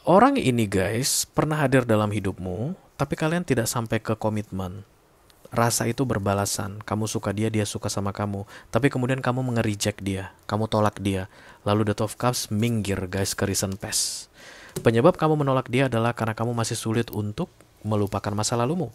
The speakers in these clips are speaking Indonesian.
Orang ini guys pernah hadir dalam hidupmu, tapi kalian tidak sampai ke komitmen. Rasa itu berbalasan, kamu suka dia, dia suka sama kamu, tapi kemudian kamu nge-reject dia, kamu tolak dia. Lalu the Two of Cups minggir guys ke recent past. Penyebab kamu menolak dia adalah karena kamu masih sulit untuk melupakan masa lalumu.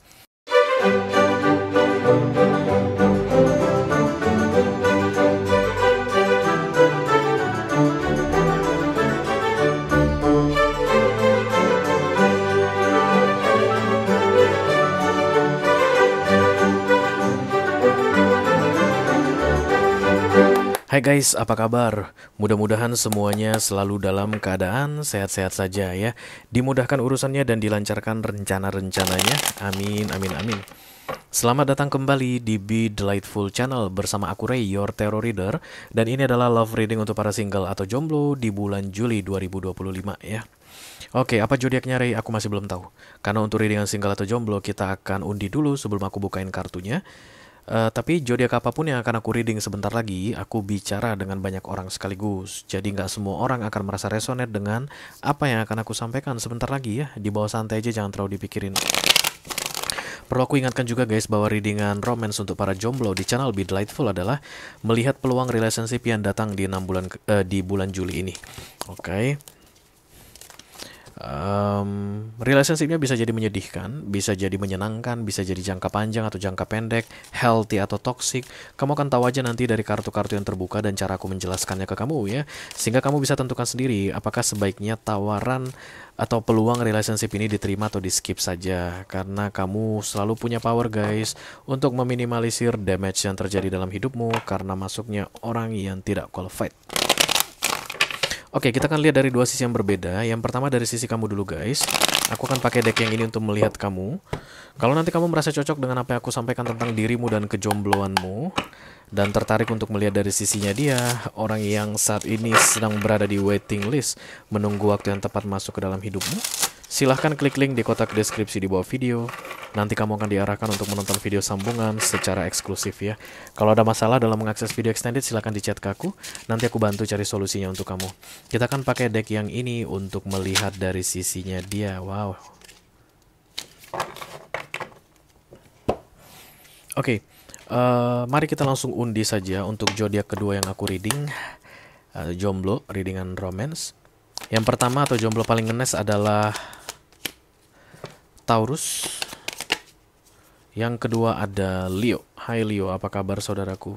Hai guys, apa kabar? Mudah-mudahan semuanya selalu dalam keadaan sehat-sehat saja ya. Dimudahkan urusannya dan dilancarkan rencana-rencananya. Amin, amin, amin. Selamat datang kembali di Be Delightful Channel bersama aku Ray, your tarot reader. Dan ini adalah love reading untuk para single atau jomblo di bulan Juli 2025 ya. Oke, apa zodiaknya Ray? Aku masih belum tahu. Karena untuk readingan single atau jomblo kita akan undi dulu sebelum aku bukain kartunya. Tapi zodiak apapun yang akan aku reading sebentar lagi, aku bicara dengan banyak orang sekaligus. Jadi nggak semua orang akan merasa resonate dengan apa yang akan aku sampaikan sebentar lagi ya. Di bawah santai aja, jangan terlalu dipikirin. Perlu aku ingatkan juga guys bahwa readingan romance untuk para jomblo di channel Be Delightful adalah melihat peluang relationship yang datang di 6 bulan di bulan Juli ini. Oke. Relationshipnya bisa jadi menyedihkan, bisa jadi menyenangkan, bisa jadi jangka panjang atau jangka pendek, healthy atau toxic. Kamu akan tahu aja nanti dari kartu-kartu yang terbuka dan cara aku menjelaskannya ke kamu ya, sehingga kamu bisa tentukan sendiri apakah sebaiknya tawaran atau peluang relationship ini diterima atau di skip saja. Karena kamu selalu punya power guys untuk meminimalisir damage yang terjadi dalam hidupmu karena masuknya orang yang tidak qualified. Oke, kita akan lihat dari dua sisi yang berbeda. Yang pertama dari sisi kamu dulu guys. Aku akan pakai deck yang ini untuk melihat kamu. Kalau nanti kamu merasa cocok dengan apa yang aku sampaikan tentang dirimu dan kejombloanmu, dan tertarik untuk melihat dari sisinya dia, orang yang saat ini sedang berada di waiting list, menunggu waktu yang tepat masuk ke dalam hidupmu, silahkan klik link di kotak deskripsi di bawah video. Nanti kamu akan diarahkan untuk menonton video sambungan secara eksklusif ya. Kalau ada masalah dalam mengakses video extended, silahkan di chat ke aku. Nanti aku bantu cari solusinya untuk kamu. Kita akan pakai deck yang ini untuk melihat dari sisinya dia. Wow. Oke, mari kita langsung undi saja untuk zodiak kedua yang aku reading. Jomblo, readingan romance. Yang pertama atau jomblo paling ngenes adalah Taurus. Yang kedua ada Leo. Hai Leo, apa kabar saudaraku?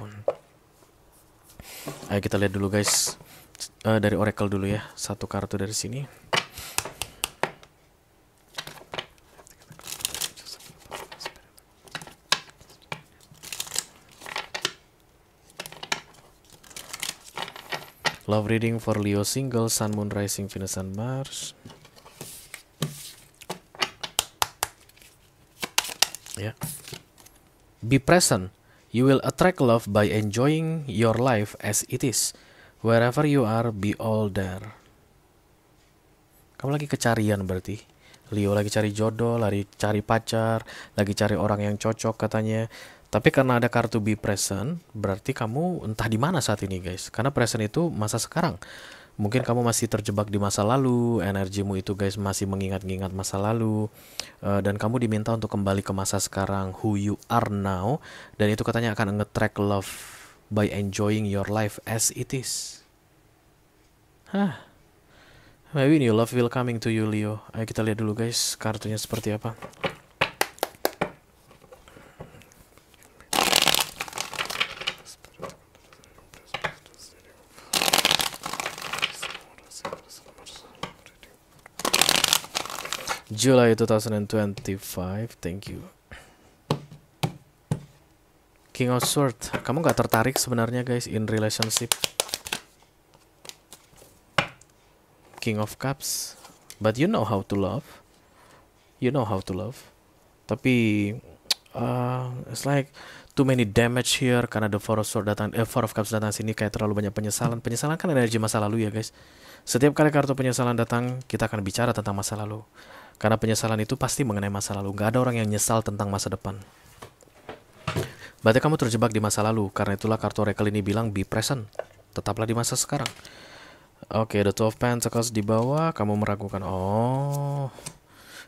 Ayo kita lihat dulu guys. Dari Oracle dulu ya. Satu kartu dari sini. Love reading for Leo single, Sun, Moon, Rising, Venus, and Mars. Yeah. Be present. You will attract love by enjoying your life as it is. Wherever you are, be all there. Kamu lagi kecarian berarti. Leo lagi cari jodoh, lagi cari pacar, lagi cari orang yang cocok katanya. Tapi karena ada kartu be present, berarti kamu entah di mana saat ini guys. Karena present itu masa sekarang. Mungkin kamu masih terjebak di masa lalu, energimu itu guys masih mengingat-ingat masa lalu, dan kamu diminta untuk kembali ke masa sekarang, who you are now, dan itu katanya akan nge-track love by enjoying your life as it is. Maybe new love will coming to you Leo. Ayo kita lihat dulu guys kartunya seperti apa. July 2025, thank you. King of Swords, kamu gak tertarik sebenarnya guys in relationship. King of Cups, but you know how to love. You know how to love. Tapi it's like too many damage here karena the Four of Swords datang, Four of Cups datang sini kayak terlalu banyak penyesalan. Penyesalan kan energi masa lalu ya guys. Setiap kali kartu penyesalan datang, kita akan bicara tentang masa lalu. Karena penyesalan itu pasti mengenai masa lalu. Gak ada orang yang nyesal tentang masa depan. Berarti kamu terjebak di masa lalu. Karena itulah kartu Oracle ini bilang be present. Tetaplah di masa sekarang. Oke, the Two of Pentacles di bawah, kamu meragukan. Oh,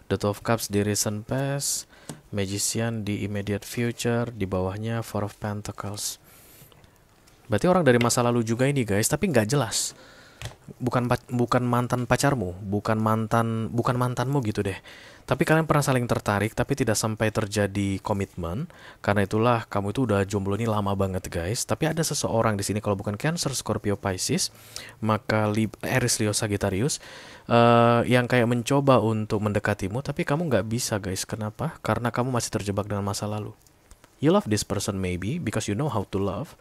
the Two of Cups di recent past, Magician di immediate future, di bawahnya Four of Pentacles. Berarti orang dari masa lalu juga ini guys, tapi nggak jelas. Bukan mantan pacarmu, bukan mantanmu gitu deh. Tapi kalian pernah saling tertarik tapi tidak sampai terjadi komitmen. Karena itulah kamu itu udah jomblo ini lama banget guys. Tapi ada seseorang di sini, kalau bukan Cancer, Scorpio, Pisces, maka Aries, Leo, Sagittarius, yang kayak mencoba untuk mendekatimu tapi kamu nggak bisa guys. Kenapa? Karena kamu masih terjebak dengan masa lalu. You love this person maybe because you know how to love.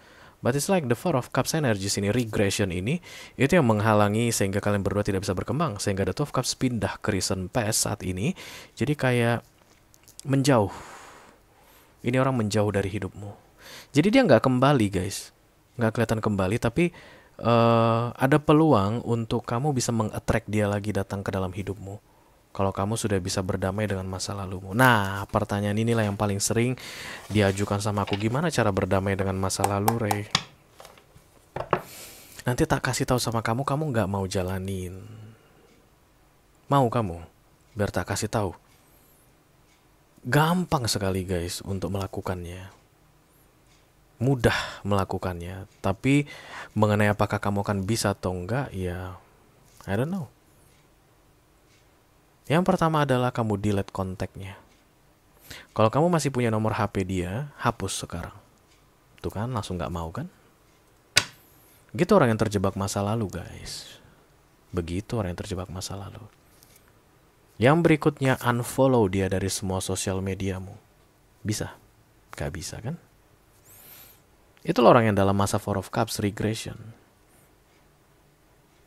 But it's like the Four of Cups energy sini, regression ini, itu yang menghalangi sehingga kalian berdua tidak bisa berkembang. Sehingga the Two of Cups pindah ke recent past saat ini. Jadi kayak menjauh. Ini orang menjauh dari hidupmu. Jadi dia nggak kembali guys. Nggak kelihatan kembali, tapi ada peluang untuk kamu bisa meng-attract dia lagi datang ke dalam hidupmu. Kalau kamu sudah bisa berdamai dengan masa lalumu. Nah, pertanyaan inilah yang paling sering diajukan sama aku. Gimana cara berdamai dengan masa lalu, Rey? Nanti tak kasih tahu sama kamu, kamu nggak mau jalanin. Mau kamu? Biar tak kasih tahu. Gampang sekali guys untuk melakukannya. Mudah melakukannya. Tapi mengenai apakah kamu akan bisa atau enggak, ya I don't know. Yang pertama adalah kamu delete kontaknya. Kalau kamu masih punya nomor HP dia, hapus sekarang. Tuh kan, langsung gak mau kan? Gitu orang yang terjebak masa lalu guys. Begitu orang yang terjebak masa lalu. Yang berikutnya, unfollow dia dari semua sosial mediamu. Bisa? Gak bisa kan? Itulah orang yang dalam masa Four of Cups regression.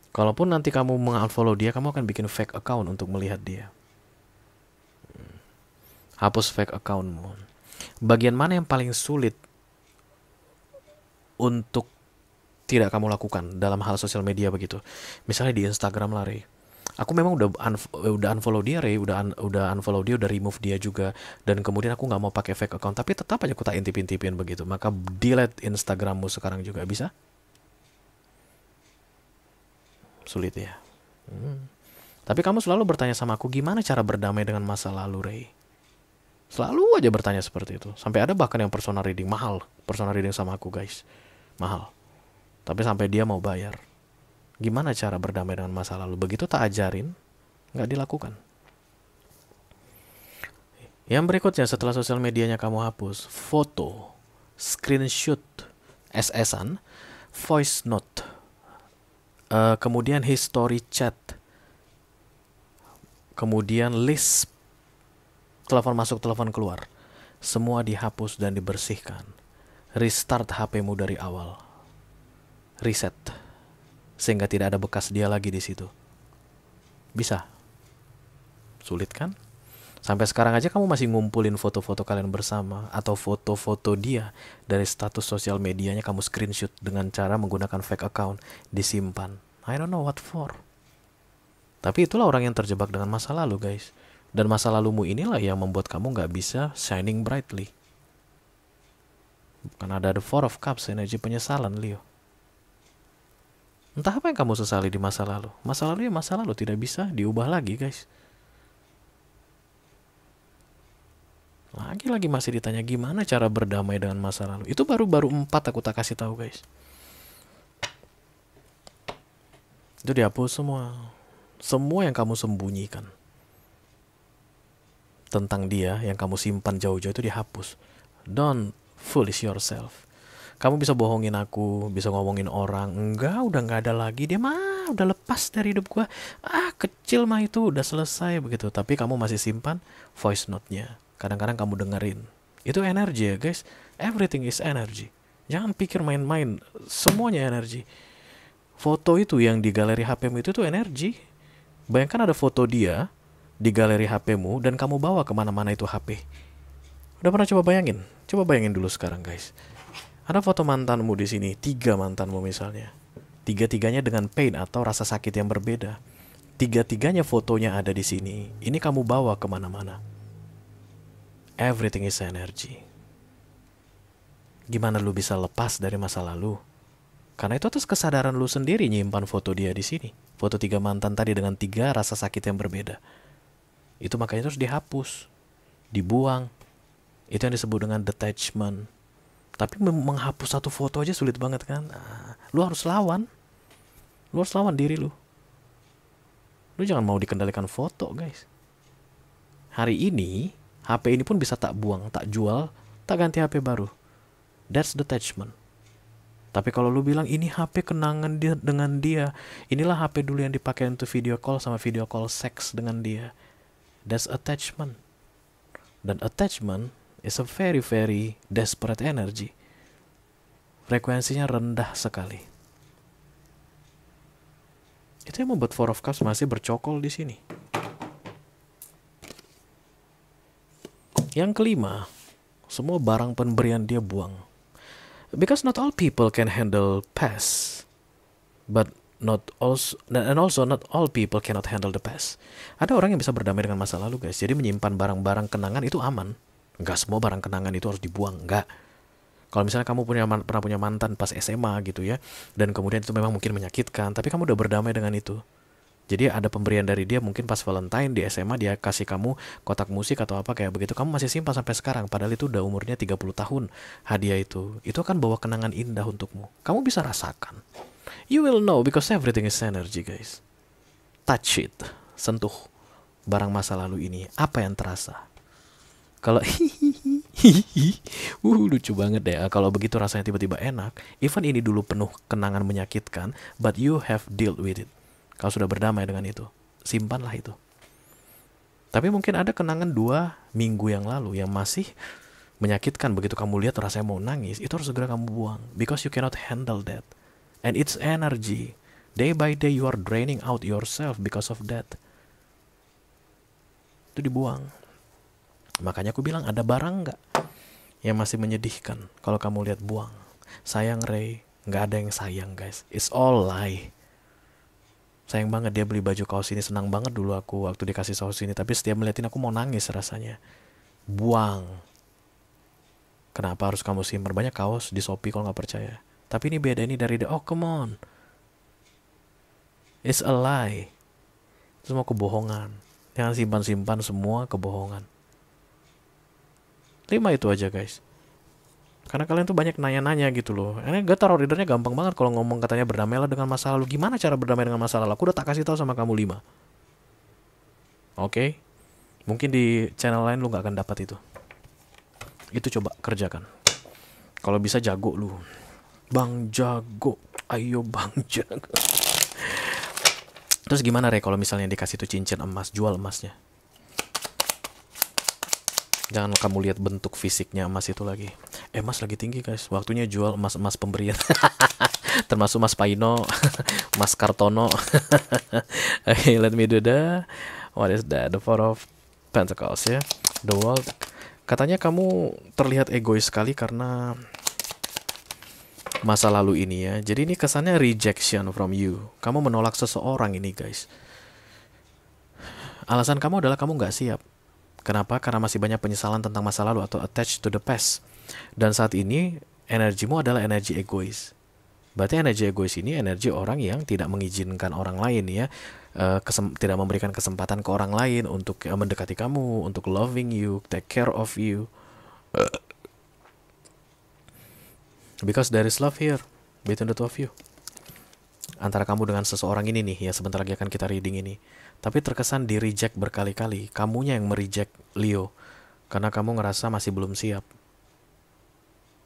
Kalaupun nanti kamu meng-unfollow dia, kamu akan bikin fake account untuk melihat dia. Hapus fake accountmu. Bagian mana yang paling sulit untuk tidak kamu lakukan dalam hal sosial media begitu? Misalnya di Instagram lah, Rey. Aku memang udah unfollow dia, Rey. Udah unfollow dia, udah remove dia juga. Dan kemudian aku nggak mau pakai fake account. Tapi tetap aja aku tak intip-intipin begitu. Maka delete Instagrammu sekarang juga. Bisa? Sulit ya. Tapi kamu selalu bertanya sama aku, gimana cara berdamai dengan masa lalu, Rey? Selalu aja bertanya seperti itu. Sampai ada bahkan yang personal reading mahal. Personal reading sama aku guys. Mahal. Tapi sampai dia mau bayar. Gimana cara berdamai dengan masa lalu? Begitu tak ajarin, nggak dilakukan. Yang berikutnya setelah sosial medianya kamu hapus, foto, screenshot, SS-an, voice note, kemudian history chat, kemudian list telepon masuk, telepon keluar, semua dihapus dan dibersihkan. Restart HP-mu dari awal, reset, sehingga tidak ada bekas dia lagi di situ. Bisa? Sulit kan? Sampai sekarang aja kamu masih ngumpulin foto-foto kalian bersama atau foto-foto dia dari status sosial medianya, kamu screenshot dengan cara menggunakan fake account, disimpan. I don't know what for. Tapi itulah orang yang terjebak dengan masa lalu guys. Dan masa lalumu inilah yang membuat kamu gak bisa shining brightly. Karena ada the Four of Cups, energi penyesalan, Leo. Entah apa yang kamu sesali di masa lalu. Masa lalu ya masa lalu, tidak bisa diubah lagi guys. Lagi-lagi masih ditanya gimana cara berdamai dengan masa lalu. Itu baru 4 aku tak kasih tahu guys. Itu dihapus semua. Semua yang kamu sembunyikan tentang dia, yang kamu simpan jauh-jauh, itu dihapus. Don't foolish yourself. Kamu bisa bohongin aku, bisa ngomongin orang, enggak, udah nggak ada lagi, dia mah udah lepas dari hidup gua. Kecil mah itu udah selesai begitu. Tapi kamu masih simpan voice note-nya. Kadang-kadang kamu dengerin. Itu energi ya guys. Everything is energy. Jangan pikir main-main. Semuanya energi. Foto itu yang di galeri HP-mu itu tuh energi. Bayangkan ada foto dia di galeri HP-mu dan kamu bawa kemana-mana itu HP. Udah pernah coba bayangin? Coba bayangin dulu sekarang guys. Ada foto mantanmu di sini, 3 mantanmu misalnya. 3-tiganya dengan pain atau rasa sakit yang berbeda. 3-tiganya fotonya ada di sini. Ini kamu bawa kemana-mana. Everything is energy. Gimana lu bisa lepas dari masa lalu? Karena itu atas kesadaran lu sendiri nyimpan foto dia di sini. Foto 3 mantan tadi dengan 3 rasa sakit yang berbeda. Itu makanya terus dihapus, dibuang. Itu yang disebut dengan detachment. Tapi menghapus satu foto aja sulit banget kan. Lu harus lawan. Lu harus lawan diri lu. Lu jangan mau dikendalikan foto, guys. Hari ini, HP ini pun bisa tak buang, tak jual, tak ganti HP baru. That's detachment. Tapi kalau lu bilang ini HP kenangan dia dengan dia, inilah HP dulu yang dipakai untuk video call sama video call seks dengan dia. That's attachment. Dan attachment is a very very desperate energy. Frekuensinya rendah sekali. Itu yang membuat Four of Cups masih bercokol di sini. Yang kelima, semua barang pemberian dia buang. Because not all people can handle past, but not also not all people cannot handle the past. Ada orang yang bisa berdamai dengan masa lalu, guys. Jadi menyimpan barang-barang kenangan itu aman. Enggak semua barang kenangan itu harus dibuang, enggak. Kalau misalnya kamu pernah punya mantan pas SMA gitu ya, dan kemudian itu memang mungkin menyakitkan, tapi kamu udah berdamai dengan itu. Jadi ada pemberian dari dia mungkin pas Valentine di SMA dia kasih kamu kotak musik atau apa kayak begitu. Kamu masih simpan sampai sekarang padahal itu udah umurnya 30 tahun hadiah itu. Itu kan bawa kenangan indah untukmu. Kamu bisa rasakan. You will know because everything is energy, guys. Touch it. Sentuh barang masa lalu ini. Apa yang terasa? Kalau lucu banget deh. Kalau begitu rasanya tiba-tiba enak. Even ini dulu penuh kenangan menyakitkan, but you have dealt with it. Kau sudah berdamai dengan itu. Simpanlah itu. Tapi mungkin ada kenangan 2 minggu yang lalu yang masih menyakitkan. Begitu kamu lihat rasanya mau nangis, itu harus segera kamu buang. Because you cannot handle that. And it's energy. Day by day you are draining out yourself because of that. Itu dibuang. Makanya aku bilang ada barang nggak yang masih menyedihkan. Kalau kamu lihat buang. Sayang Ray, nggak ada yang sayang guys. It's all lie. Sayang banget dia beli baju kaos ini, senang banget dulu aku waktu dikasih kaos ini, tapi setiap melihatin aku mau nangis rasanya. Buang. Kenapa harus kamu simpan? Banyak kaos di Shopee kalau nggak percaya. Tapi ini beda, ini dari dia. Oh come on. It's a lie. Itu semua kebohongan. Jangan simpan-simpan semua kebohongan. 5 itu aja guys. Karena kalian tuh banyak nanya-nanya gitu loh. Ini gue taruh readernya gampang banget kalau ngomong katanya berdamailah dengan masa lalu. Gimana cara berdamai dengan masa lalu? Aku udah tak kasih tahu sama kamu 5. Oke? Mungkin di channel lain lu gak akan dapat itu. Itu coba kerjakan. Kalau bisa jago lu. Bang jago. Ayo bang jago. Terus gimana Re kalau misalnya dikasih tuh cincin emas, jual emasnya? Jangan kamu lihat bentuk fisiknya emas itu lagi. Emas lagi tinggi guys. Waktunya jual emas-emas pemberian. Termasuk Mas Paino, Mas Kartono. Okay, let me do what is that? The Four of Pentacles ya. The World. Katanya kamu terlihat egois sekali karena masa lalu ini ya. Jadi ini kesannya rejection from you. Kamu menolak seseorang ini guys. Alasan kamu adalah kamu nggak siap. Kenapa? Karena masih banyak penyesalan tentang masa lalu atau attached to the past. Dan saat ini energimu adalah energi egois. Berarti energi egois ini energi orang yang tidak mengizinkan orang lain ya, tidak memberikan kesempatan ke orang lain untuk mendekati kamu, untuk loving you, take care of you. Because there is love here between the two of you. Antara kamu dengan seseorang ini nih ya, sebentar lagi akan kita reading ini. Tapi terkesan di reject berkali-kali. Kamunya yang mereject Leo. Karena kamu ngerasa masih belum siap.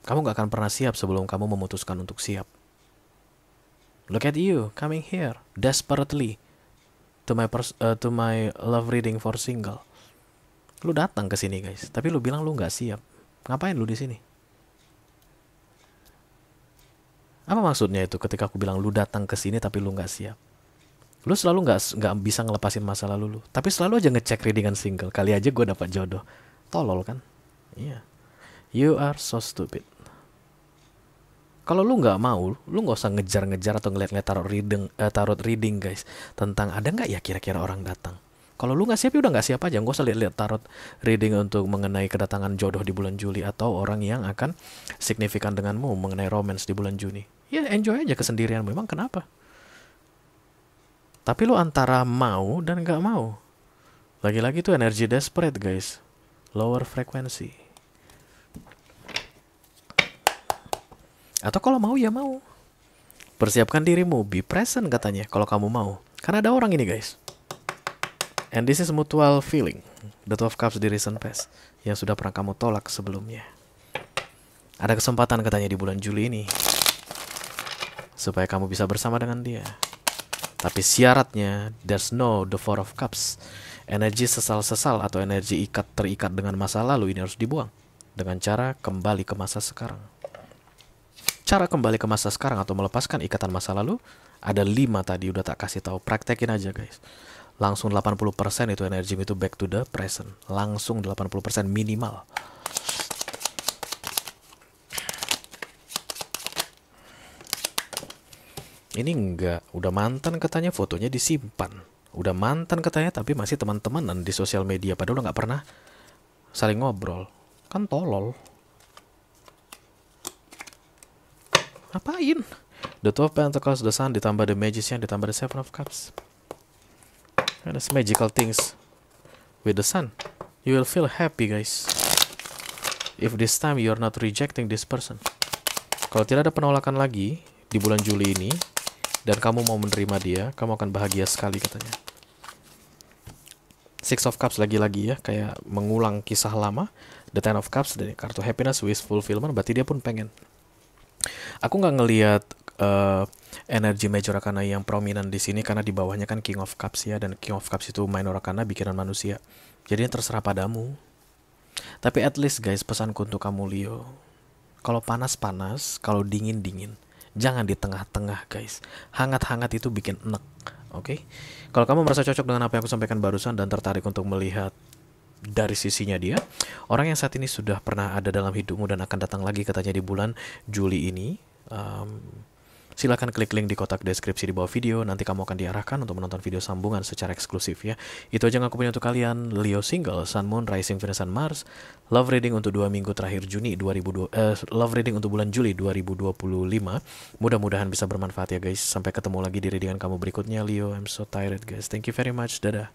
Kamu gak akan pernah siap sebelum kamu memutuskan untuk siap. Look at you, coming here, desperately. To my love reading for single. Lu datang ke sini guys. Tapi lu bilang lu gak siap. Ngapain lu di sini? Apa maksudnya itu ketika aku bilang lu datang ke sini tapi lu gak siap? Lu selalu nggak bisa ngelepasin masa lalu lu. Tapi selalu aja ngecek readingan single. Kali aja gue dapat jodoh. Tolol kan? Iya. You are so stupid. Kalau lu nggak mau, lu nggak usah ngejar-ngejar atau ngeliat-ngeliat tarot reading guys. Tentang ada nggak ya kira-kira orang datang. Kalau lu nggak siap ya udah nggak siap aja. Nggak usah lihat-lihat tarot reading untuk mengenai kedatangan jodoh di bulan Juli atau orang yang akan signifikan denganmu mengenai romance di bulan Juni. Ya enjoy aja kesendirian, memang kenapa? Tapi lu antara mau dan gak mau. Lagi-lagi tuh energi desperate guys. Lower frequency. Atau kalau mau ya mau. Persiapkan dirimu, be present katanya kalau kamu mau. Karena ada orang ini guys. And this is mutual feeling. The Two of Cups di recent past. Yang sudah pernah kamu tolak sebelumnya. Ada kesempatan katanya di bulan Juli ini. Supaya kamu bisa bersama dengan dia. Tapi syaratnya, there's no the Four of Cups. Energi sesal-sesal atau energi terikat dengan masa lalu ini harus dibuang. Dengan cara kembali ke masa sekarang. Cara kembali ke masa sekarang atau melepaskan ikatan masa lalu, ada 5 tadi udah tak kasih tahu. Praktekin aja guys. Langsung 80% itu energi itu back to the present. Langsung 80% minimal. Ini enggak, udah mantan katanya fotonya disimpan. Udah mantan katanya tapi masih teman-temanan di sosial media. Padahal udah gak pernah saling ngobrol. Kan tolol. Ngapain? The Two of Pentacles, the Sun, ditambah the Magician, ditambah the Seven of Cups. And it's magical things with the Sun. You will feel happy guys. If this time you are not rejecting this person. Kalau tidak ada penolakan lagi di bulan Juli ini, dan kamu mau menerima dia, kamu akan bahagia sekali katanya. Six of Cups lagi-lagi ya, kayak mengulang kisah lama. The Ten of Cups dari kartu happiness, wish fulfillment, berarti dia pun pengen. Aku nggak ngelihat energi major arcana yang prominent di sini karena di bawahnya kan King of Cups ya, dan King of Cups itu minor arcana bikinan manusia. Jadi terserah padamu. Tapi at least guys, pesanku untuk kamu Leo, kalau panas-panas, kalau dingin-dingin, jangan di tengah-tengah guys. Hangat-hangat itu bikin enek. Oke? Kalau kamu merasa cocok dengan apa yang aku sampaikan barusan dan tertarik untuk melihat dari sisinya dia, orang yang saat ini sudah pernah ada dalam hidupmu dan akan datang lagi katanya di bulan Juli ini, silakan klik link di kotak deskripsi di bawah video. Nanti kamu akan diarahkan untuk menonton video sambungan secara eksklusif ya. Itu aja yang aku punya untuk kalian. Leo single, Sun, Moon, Rising, Venus, dan Mars. Love reading untuk 2 minggu terakhir Love reading untuk bulan Juli 2025. Mudah-mudahan bisa bermanfaat ya guys. Sampai ketemu lagi di readingan kamu berikutnya Leo. I'm so tired guys. Thank you very much. Dadah.